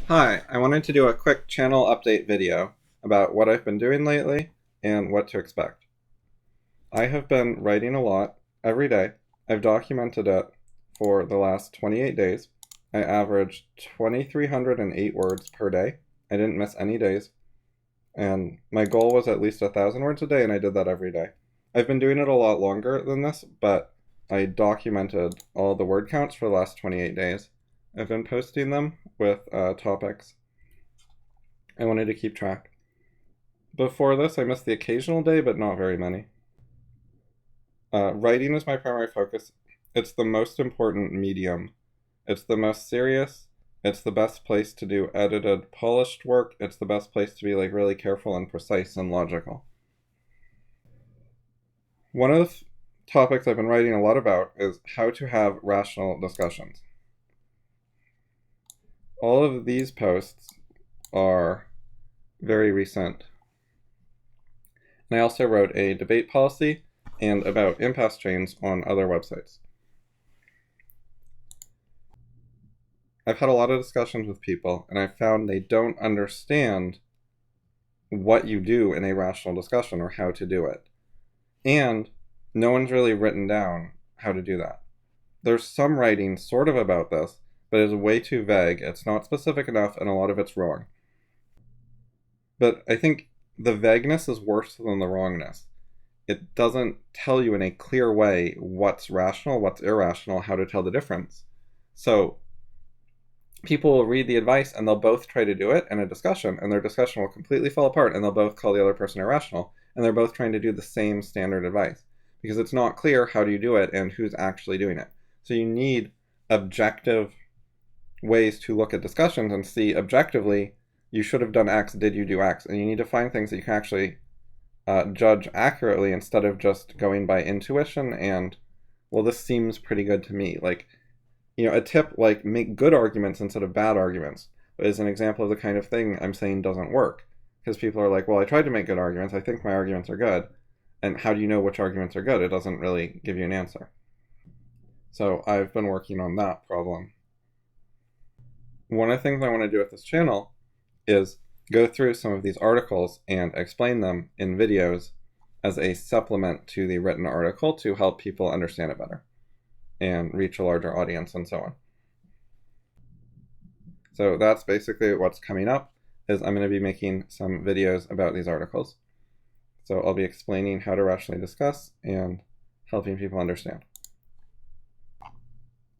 Hi, I wanted to do a quick channel update video about what I've been doing lately and what to expect. I have been writing a lot every day. I've documented it for the last 28 days. I averaged 2,308 words per day. I didn't miss any days. And my goal was at least 1,000 words a day, and I did that every day. I've been doing it a lot longer than this, but I documented all the word counts for the last 28 days. I've been posting them with topics. I wanted to keep track. Before this, I missed the occasional day, but not very many. Writing is my primary focus. It's the most important medium. It's the most serious. It's the best place to do edited, polished work. It's the best place to be really careful and precise and logical. One of the topics I've been writing a lot about is how to have rational discussions. All of these posts are very recent. And I also wrote a debate policy and about impasse chains on other websites. I've had a lot of discussions with people, and I've found they don't understand what you do in a rational discussion or how to do it. And no one's really written down how to do that. There's some writing sort of about this, but it's way too vague. It's not specific enough, and a lot of it's wrong. But I think the vagueness is worse than the wrongness. It doesn't tell you in a clear way what's rational, what's irrational, how to tell the difference. So people will read the advice and they'll both try to do it in a discussion, and their discussion will completely fall apart, and they'll both call the other person irrational, and they're both trying to do the same standard advice because it's not clear how do you do it and who's actually doing it. So you need objective ways to look at discussions and see objectively, you should have done X, did you do X? And you need to find things that you can actually judge accurately instead of just going by intuition and, well, this seems pretty good to me. A tip like make good arguments instead of bad arguments is an example of the kind of thing I'm saying doesn't work. Because people are like, well, I tried to make good arguments. I think my arguments are good. And how do you know which arguments are good? It doesn't really give you an answer. So I've been working on that problem. One of the things I want to do with this channel is go through some of these articles and explain them in videos as a supplement to the written article to help people understand it better and reach a larger audience and so on. So that's basically what's coming up, is I'm going to be making some videos about these articles. So I'll be explaining how to rationally discuss and helping people understand.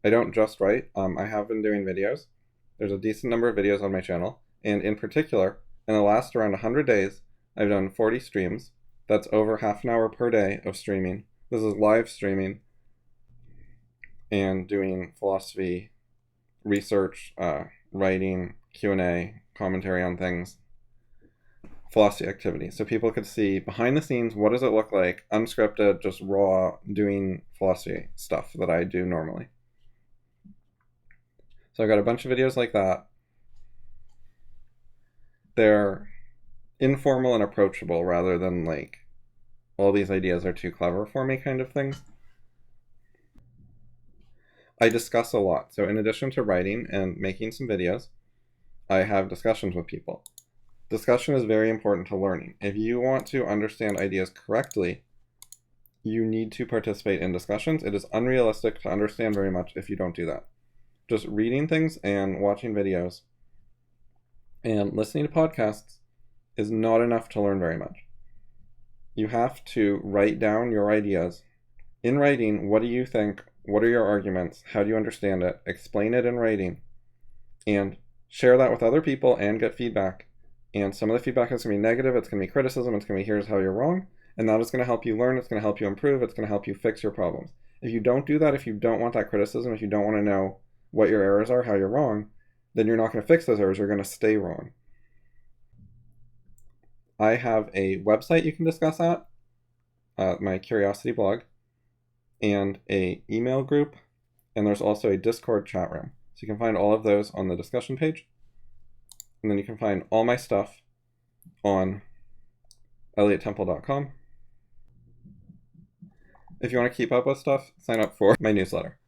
I don't just write. I have been doing videos. There's a decent number of videos on my channel. And in particular, in the last around 100 days, I've done 40 streams. That's over half an hour per day of streaming. This is live streaming and doing philosophy, research, writing, Q&A, commentary on things, philosophy activity. So people could see behind the scenes, what does it look like, unscripted, just raw, doing philosophy stuff that I do normally. So I got a bunch of videos like that. They're informal and approachable rather than all these ideas are too clever for me kind of things. I discuss a lot. So in addition to writing and making some videos, I have discussions with people. Discussion is very important to learning. If you want to understand ideas correctly, you need to participate in discussions. It is unrealistic to understand very much if you don't do that. Just reading things and watching videos and listening to podcasts is not enough to learn very much. You have to write down your ideas. In writing, what do you think? What are your arguments? How do you understand it? Explain it in writing. And share that with other people and get feedback. And some of the feedback is going to be negative. It's going to be criticism. It's going to be here's how you're wrong. And that is going to help you learn. It's going to help you improve. It's going to help you fix your problems. If you don't do that, if you don't want that criticism, if you don't want to know what your errors are, how you're wrong, then you're not going to fix those errors. You're going to stay wrong. I have a website you can discuss at, my Curiosity blog, and a email group, and there's also a Discord chat room. So you can find all of those on the discussion page. And then you can find all my stuff on elliotttemple.com. If you want to keep up with stuff, sign up for my newsletter.